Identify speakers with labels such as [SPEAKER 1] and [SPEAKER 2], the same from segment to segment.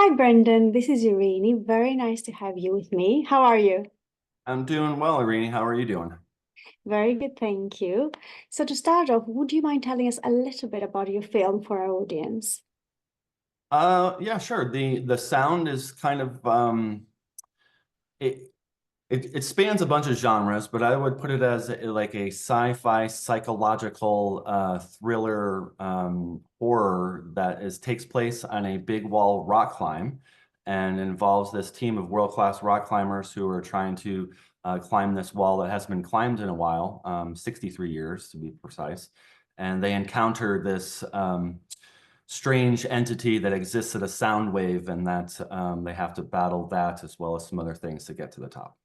[SPEAKER 1] Hi, Brendan. This is Eirini. Very nice to have you with me. How are you?
[SPEAKER 2] I'm doing well, Eirini. How are you doing?
[SPEAKER 1] Very good, thank you. So, to start off, would you mind telling us a little bit about your film for our audience?
[SPEAKER 2] Yeah, sure. The sound is kind of it, it spans a bunch of genres, but I would put it as like a sci-fi psychological thriller horror that is takes place on a big wall rock climb and involves this team of world-class rock climbers who are trying to climb this wall that hasn't been climbed in a while, 63 years to be precise. And they encounter this strange entity that exists at a sound wave, and that they have to battle that as well as some other things to get to the top.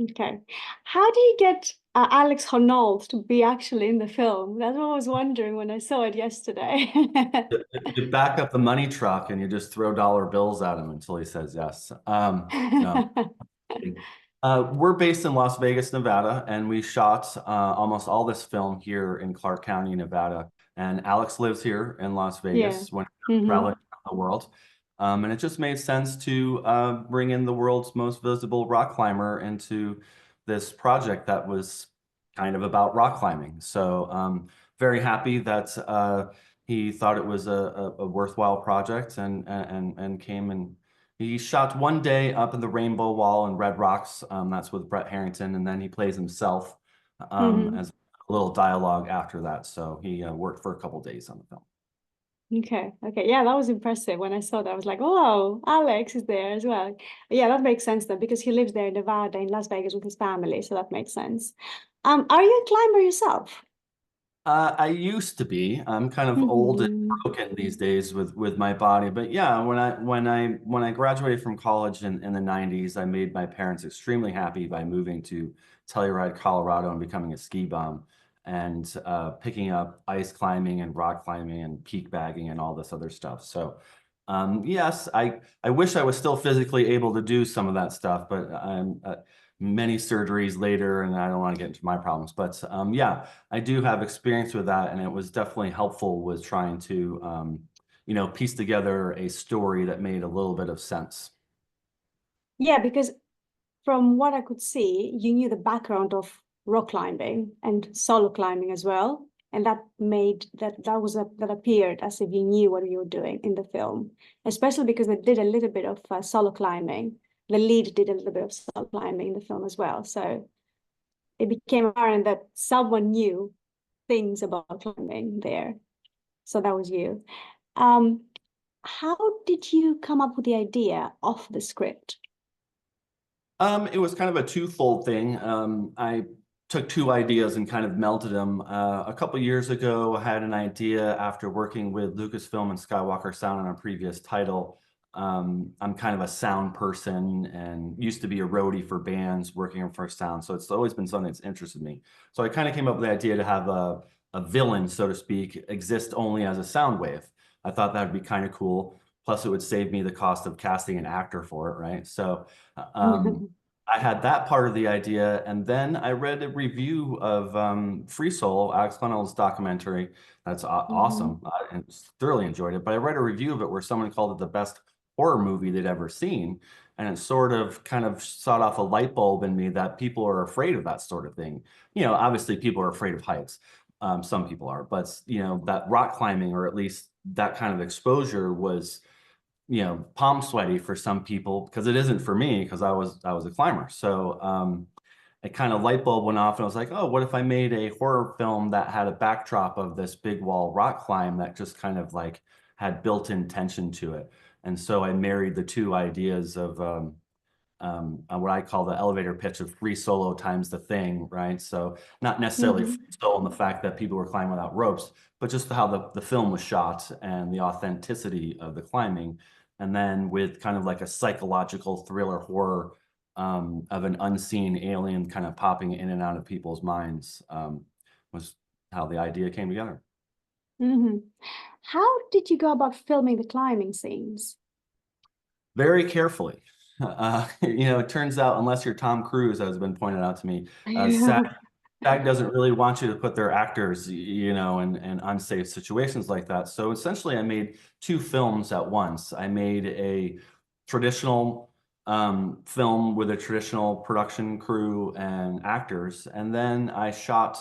[SPEAKER 1] Okay. How do you get Alex Honnold to be actually in the film? That's what I was wondering when I saw it yesterday.
[SPEAKER 2] You back up the money truck and you just throw dollar bills at him until he says yes. No. We're based in Las Vegas, Nevada, and we shot almost all this film here in Clark County, Nevada. And Alex lives here in Las
[SPEAKER 1] Yeah.
[SPEAKER 2] Vegas when
[SPEAKER 1] Hmm.
[SPEAKER 2] traveling around the world. And it just made sense to bring in the world's most visible rock climber into this project that was kind of about rock climbing. So very happy that he thought it was a worthwhile project and came and he shot one day up in the Rainbow Wall in Red Rocks. That's with Brett Harrington, and then he plays himself
[SPEAKER 1] Hmm.
[SPEAKER 2] as a little dialogue after that. So he worked for a couple days on the film.
[SPEAKER 1] Okay. Okay. Yeah, that was impressive. When I saw that, I was like, oh, Alex is there as well. Yeah, that makes sense then because he lives there in Nevada, in Las Vegas with his family. So that makes sense. Are you a climber yourself?
[SPEAKER 2] I used to be. I'm kind of old and
[SPEAKER 1] Hmm.
[SPEAKER 2] broken these days with my body. But yeah, when I graduated from college in the 90s, I made my parents extremely happy by moving to Telluride, Colorado, and becoming a ski bum and picking up ice climbing and rock climbing and peak bagging and all this other stuff. So yes, I wish I was still physically able to do some of that stuff, but I'm many surgeries later, and I don't want to get into my problems. But yeah. I do have experience with that, and it was definitely helpful with trying to, piece together a story that made a little bit of sense.
[SPEAKER 1] Yeah, because from what I could see, you knew the background of rock climbing and solo climbing as well. And that made that appeared as if you knew what you were doing in the film, especially because they did a little bit of solo climbing. The lead did a little bit of solo climbing in the film as well. So it became apparent that someone knew things about climbing there. So that was you. Um, how did you come up with the idea of the script?
[SPEAKER 2] It was kind of a twofold thing. I took two ideas and kind of melted them. A couple years ago, I had an idea after working with Lucasfilm and Skywalker Sound on a previous title. I'm kind of a sound person and used to be a roadie for bands working for sound. So it's always been something that's interested me. So I kind of came up with the idea to have a villain, so to speak, exist only as a sound wave. I thought that would be kind of cool. Plus, it would save me the cost of casting an actor for it, right? So um, I had that part of the idea, and then I read a review of Free Solo, Alex Honnold's documentary. That's
[SPEAKER 1] Mhm.
[SPEAKER 2] awesome. I thoroughly enjoyed it. But I read a review of it where someone called it the best horror movie they'd ever seen, and it sort of kind of set off a light bulb in me that people are afraid of that sort of thing. Obviously people are afraid of heights. Some people are, but that rock climbing, or at least that kind of exposure, was palm sweaty for some people because it isn't for me because I was a climber. So it kind of light bulb went off and I was like, oh, what if I made a horror film that had a backdrop of this big wall rock climb that just kind of like had built-in tension to it. And so I married the two ideas of what I call the elevator pitch of Free Solo times the thing, right? So not necessarily free
[SPEAKER 1] Mhm.
[SPEAKER 2] solo in the fact that people were climbing without ropes, but just how the film was shot and the authenticity of the climbing. And then with kind of like a psychological thriller horror of an unseen alien kind of popping in and out of people's minds was how the idea came together.
[SPEAKER 1] Mhm. How did you go about filming the climbing scenes?
[SPEAKER 2] Very carefully. It turns out, unless you're Tom Cruise, as has been pointed out to me, SAG doesn't really want you to put their actors, you know, in unsafe situations like that. So essentially, I made two films at once. I made a traditional film with a traditional production crew and actors, and then I shot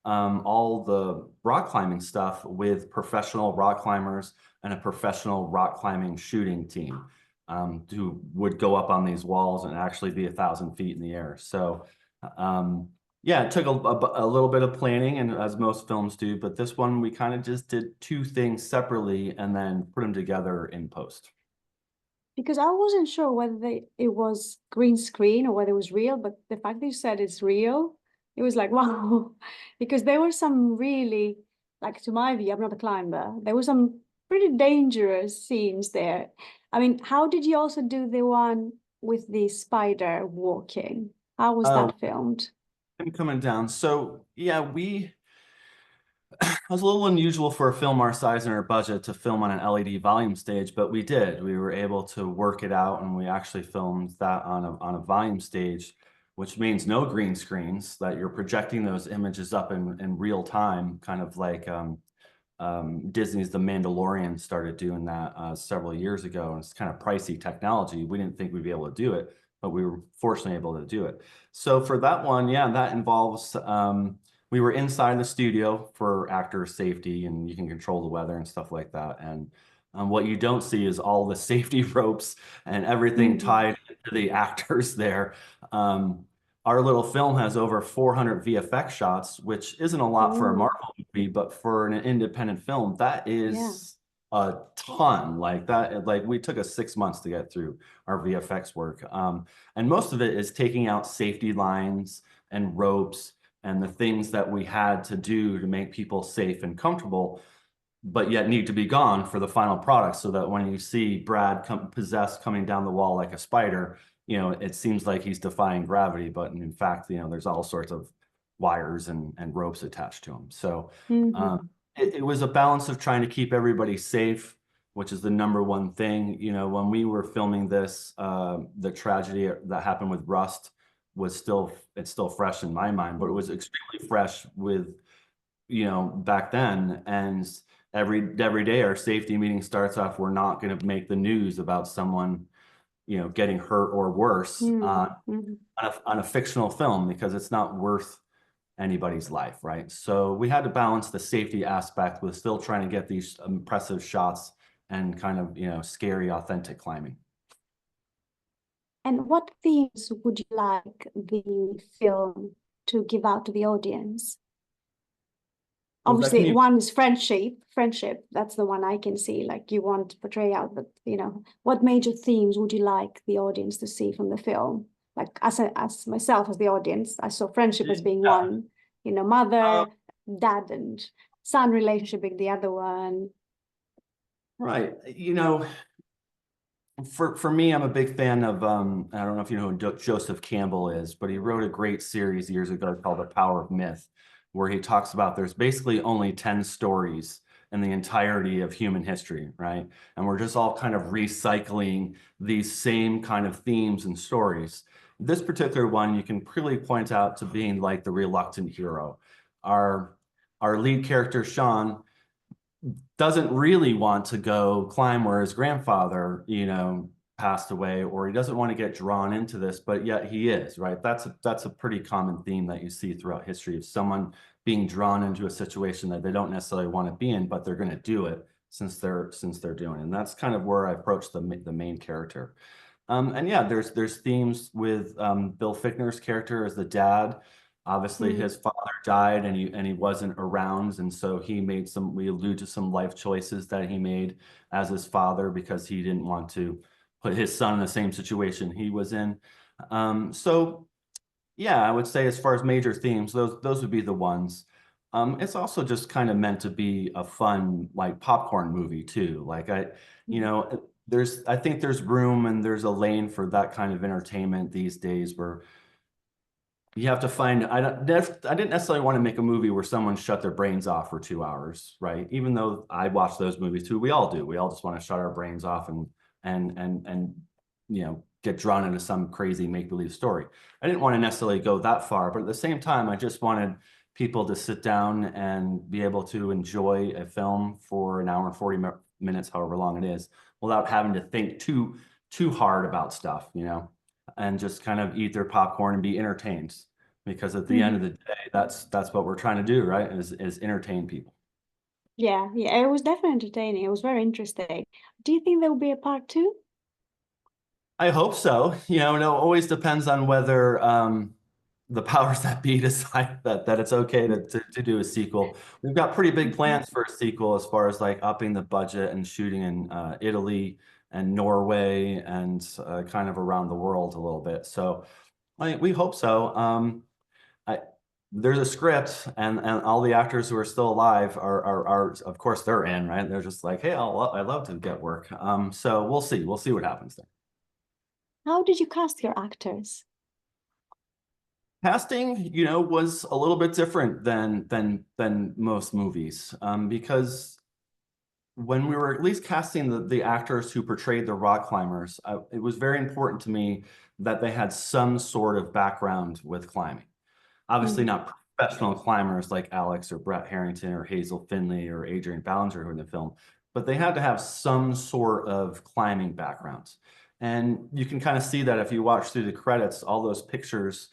[SPEAKER 2] all the rock climbing stuff with professional rock climbers and a professional rock climbing shooting team who would go up on these walls and actually be 1,000 feet in the air. So. Yeah, it took a little bit of planning, and as most films do, but this one we kind of just did two things separately and then put them together in post.
[SPEAKER 1] Because I wasn't sure whether it was green screen or whether it was real, but the fact that you said it's real, it was like, wow. Because there were some really, like to my view, I'm not a climber, there were some pretty dangerous scenes there. I mean, how did you also do the one with the spider walking? How was
[SPEAKER 2] Oh,
[SPEAKER 1] that filmed?
[SPEAKER 2] I'm coming down. So yeah, it was a little unusual for a film our size and our budget to film on an LED volume stage, but we did. We were able to work it out, and we actually filmed that on a volume stage, which means no green screens, that you're projecting those images up in real time, kind of like Disney's The Mandalorian started doing that several years ago, and it's kind of pricey technology. We didn't think we'd be able to do it, but we were fortunately able to do it. So for that one, yeah, that involves we were inside the studio for actor safety, and you can control the weather and stuff like that. And what you don't see is all the safety ropes and everything
[SPEAKER 1] Mhm.
[SPEAKER 2] tied to the actors there. Um, our little film has over 400 VFX shots, which isn't a lot for a
[SPEAKER 1] Oh,
[SPEAKER 2] Marvel movie, but for an independent film, that
[SPEAKER 1] yeah.
[SPEAKER 2] is a ton. Like that, like we took us 6 months to get through our VFX work. And most of it is taking out safety lines and ropes and the things that we had to do to make people safe and comfortable, but yet need to be gone for the final product, so that when you see Brad possessed coming down the wall like a spider, you know, it seems like he's defying gravity, but in fact, you know, there's all sorts of wires and ropes attached to him. So
[SPEAKER 1] Mhm.
[SPEAKER 2] it was a balance of trying to keep everybody safe, which is the number one thing. You know, when we were filming this, the tragedy that happened with Rust was it's still fresh in my mind, but it was extremely fresh with, you know, back then. And every day our safety meeting starts off, we're not going to make the news about someone, you know, getting hurt or worse
[SPEAKER 1] Mhm. Mhm.
[SPEAKER 2] on a fictional film, because it's not worth anybody's life, right? So we had to balance the safety aspect with still trying to get these impressive shots and kind of, you know, scary, authentic climbing.
[SPEAKER 1] And what themes would you like the film to give out to the audience?
[SPEAKER 2] Was that, can
[SPEAKER 1] Obviously,
[SPEAKER 2] you,
[SPEAKER 1] one is friendship. That's the one I can see, like you want to portray out, but what major themes would you like the audience to see from the film? Like as myself, as the audience, I saw friendship as being
[SPEAKER 2] yeah,
[SPEAKER 1] one,
[SPEAKER 2] uh,
[SPEAKER 1] mother, dad, and son relationship being the other one.
[SPEAKER 2] right. You know, for me, I'm a big fan of I don't know if you know who Joseph Campbell is, but he wrote a great series years ago called The Power of Myth, where he talks about there's basically only 10 stories in the entirety of human history, right? And we're just all kind of recycling these same kind of themes and stories. This particular one you can really point out to being like the reluctant hero. Our our lead character, Sean, doesn't really want to go climb where his grandfather, you know, passed away, or he doesn't want to get drawn into this, but yet he is, right? That's a pretty common theme that you see throughout history, of someone being drawn into a situation that they don't necessarily want to be in, but they're going to do it since they're doing it. And that's kind of where I approach the main character. And yeah, there's themes with Bill Fichtner's character as the dad. Obviously,
[SPEAKER 1] Mm.
[SPEAKER 2] his father died, and he wasn't around, and so he made some. We allude to some life choices that he made as his father, because he didn't want to put his son in the same situation he was in. So yeah, I would say as far as major themes, those would be the ones. It's also just kind of meant to be a fun, like popcorn movie too. Like you
[SPEAKER 1] Mm.
[SPEAKER 2] know, I think there's room and there's a lane for that kind of entertainment these days, where you have to find. I didn't necessarily want to make a movie where someone shut their brains off for 2 hours, right? Even though I watch those movies too, we all do. We all just want to shut our brains off and get drawn into some crazy make-believe story. I didn't want to necessarily go that far, but at the same time, I just wanted people to sit down and be able to enjoy a film for an hour and 40 minutes, however long it is, without having to think too hard about stuff, and just kind of eat their popcorn and be entertained. Because at the end of the day, that's what we're trying to do, right? Is entertain people.
[SPEAKER 1] Yeah, yeah, it was definitely entertaining. It was very interesting. Do you think there will be a part two?
[SPEAKER 2] I hope so. It always depends on whether the powers that be decide that it's okay to do a sequel. We've got pretty big plans for a sequel as far as like upping the budget and shooting in Italy and Norway and kind of around the world a little bit. So we hope so. There's a script, and all the actors who are still alive are of course they're in, right? They're just like, hey, I'd love to get work. So we'll see what happens there.
[SPEAKER 1] How did you cast your actors?
[SPEAKER 2] Casting, was a little bit different than most movies, because when we were at least casting the actors who portrayed the rock climbers, it was very important to me that they had some sort of background with climbing. Obviously not professional climbers like Alex or Brett Harrington or Hazel Finley or Adrian Ballinger who were in the film, but they had to have some sort of climbing background. And you can kind of see that if you watch through the credits, all those pictures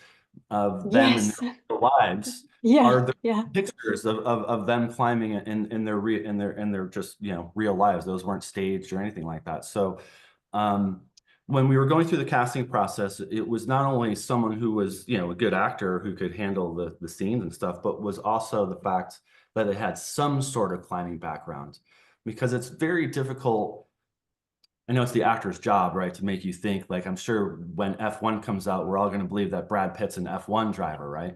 [SPEAKER 2] of them in
[SPEAKER 1] Yes.
[SPEAKER 2] their lives
[SPEAKER 1] Yeah,
[SPEAKER 2] are the
[SPEAKER 1] yeah.
[SPEAKER 2] pictures of them climbing in their just real lives. Those weren't staged or anything like that. So when we were going through the casting process, it was not only someone who was a good actor who could handle the scenes and stuff, but was also the fact that it had some sort of climbing background, because it's very difficult. I know it's the actor's job, right, to make you think. Like, I'm sure when F1 comes out, we're all going to believe that Brad Pitt's an F1 driver, right?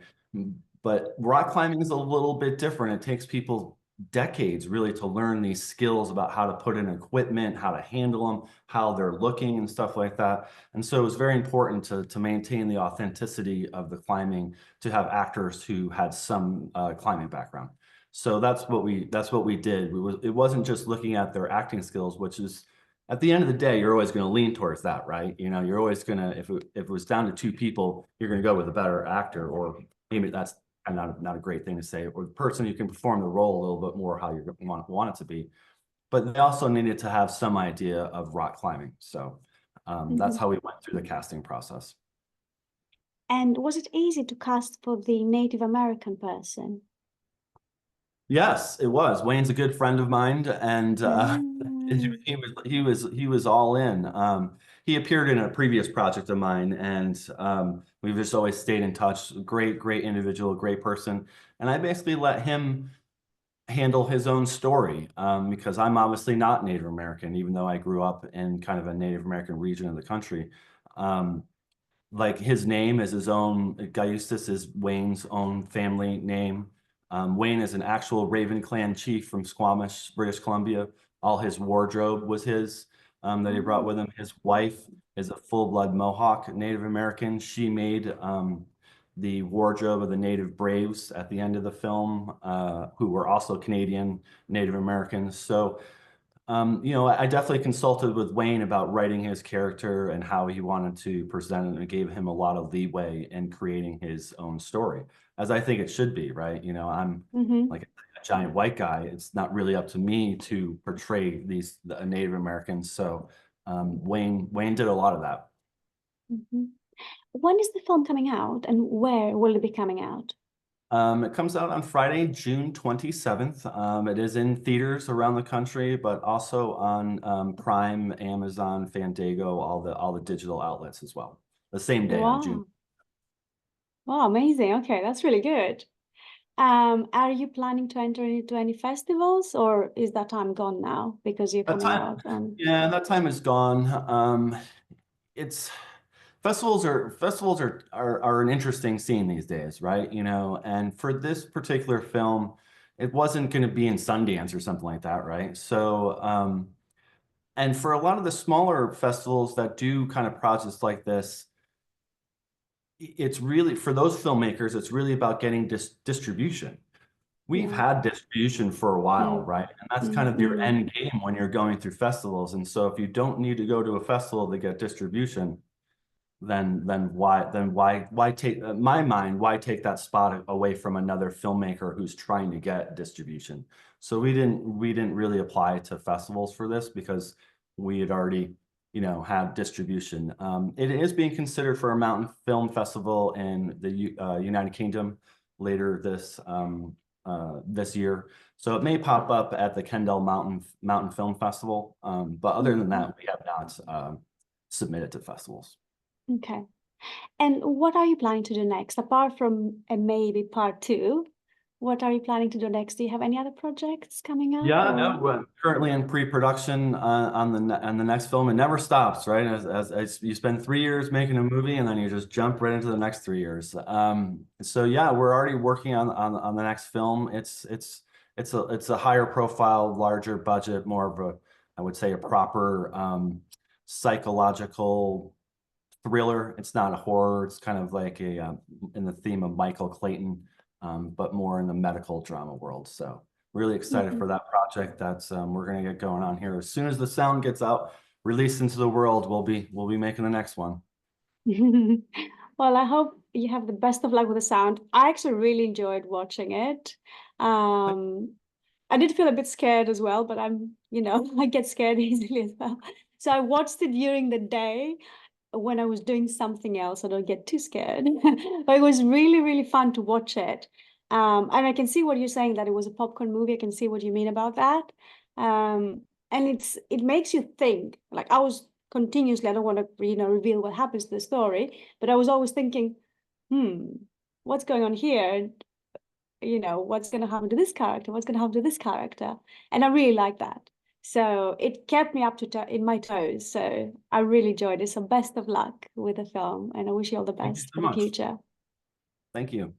[SPEAKER 2] But rock climbing is a little bit different. It takes people decades really to learn these skills about how to put in equipment, how to handle them, how they're looking and stuff like that. And so it was very important to maintain the authenticity of the climbing, to have actors who had some climbing background. So that's what we did. It wasn't just looking at their acting skills, which is, at the end of the day, you're always going to lean towards that, right? You're always going to, if it was down to two people, you're going to go with a better actor, or maybe that's not a great thing to say, or the person who can perform the role a little bit more how you want it to be. But they also needed to have some idea of rock climbing. So that's how we went through the casting process.
[SPEAKER 1] And was it easy to cast for the Native American person?
[SPEAKER 2] Yes, it was. Wayne's a good friend of mine, and he was all in. He appeared in a previous project of mine, and we've just always stayed in touch. Great individual, great person. And I basically let him handle his own story, because I'm obviously not Native American, even though I grew up in kind of a Native American region of the country. Like, his name is his own. Gaiustus is Wayne's own family name. Wayne is an actual Raven Clan chief from Squamish, British Columbia. All his wardrobe was his, that he brought with him. His wife is a full-blood Mohawk Native American. She made the wardrobe of the Native Braves at the end of the film, who were also Canadian Native Americans. So I definitely consulted with Wayne about writing his character and how he wanted to present it, and gave him a lot of leeway in creating his own story, as I think it should be, right? I'm like a giant white guy. It's not really up to me to portray the Native Americans. So Wayne did a lot of that.
[SPEAKER 1] When is the film coming out, and where will it be coming out?
[SPEAKER 2] It comes out on Friday, June 27th. It is in theaters around the country, but also on Prime, Amazon, Fandango, all the digital outlets as well. The same day on June.
[SPEAKER 1] Wow, amazing. Okay, that's really good. Are you planning to enter into any festivals, or is that time gone now because you're
[SPEAKER 2] That
[SPEAKER 1] coming
[SPEAKER 2] time,
[SPEAKER 1] out on?
[SPEAKER 2] yeah, that time is gone. It's festivals are an interesting scene these days, right? And for this particular film, it wasn't going to be in Sundance or something like that, right? So and for a lot of the smaller festivals that do kind of projects like this, it's really, for those filmmakers, it's really about getting distribution. we've
[SPEAKER 1] Yeah.
[SPEAKER 2] had distribution for a while,
[SPEAKER 1] Mm,
[SPEAKER 2] right? And that's kind
[SPEAKER 1] mm,
[SPEAKER 2] of your
[SPEAKER 1] mm.
[SPEAKER 2] end game when you're going through festivals. And so if you don't need to go to a festival to get distribution, then why take, in my mind, why take that spot away from another filmmaker who's trying to get distribution? So we didn't really apply to festivals for this because we had already, had distribution. It is being considered for a mountain film festival in the United Kingdom later this year. So it may pop up at the Kendall Mountain Film Festival. But other than that, we have not submitted to festivals.
[SPEAKER 1] Okay. And what are you planning to do next? Apart from a maybe part two, what are you planning to do next? Do you have any other projects coming up
[SPEAKER 2] Yeah, no,
[SPEAKER 1] or?
[SPEAKER 2] we're currently in pre-production on the next film. It never stops, right? As you spend 3 years making a movie, and then you just jump right into the next 3 years. So yeah, we're already working on the next film. It's a higher profile, larger budget, more of a, I would say, a proper psychological thriller. It's not a horror. It's kind of like in the theme of Michael Clayton, but more in the medical drama world. So really excited
[SPEAKER 1] Mhm.
[SPEAKER 2] for that project. That's we're gonna get going on here as soon as the sound gets out, released into the world. We'll be making the next one.
[SPEAKER 1] Well, I hope you have the best of luck with the sound. I actually really enjoyed watching it. Um, I did feel a bit scared as well, but I get scared easily as well. So I watched it during the day when I was doing something else. I don't get too scared. But it was really, really fun to watch it. And I can see what you're saying, that it was a popcorn movie. I can see what you mean about that. And it makes you think. Like I was continuously, I don't want to, reveal what happens to the story, but I was always thinking, what's going on here? And, what's going to happen to this character? What's going to happen to this character? And I really like that. So it kept me up to in my toes. So I really enjoyed it. So best of luck with the film, and I wish you all the
[SPEAKER 2] Thank you
[SPEAKER 1] best
[SPEAKER 2] so
[SPEAKER 1] for the
[SPEAKER 2] much.
[SPEAKER 1] future.
[SPEAKER 2] Thank you.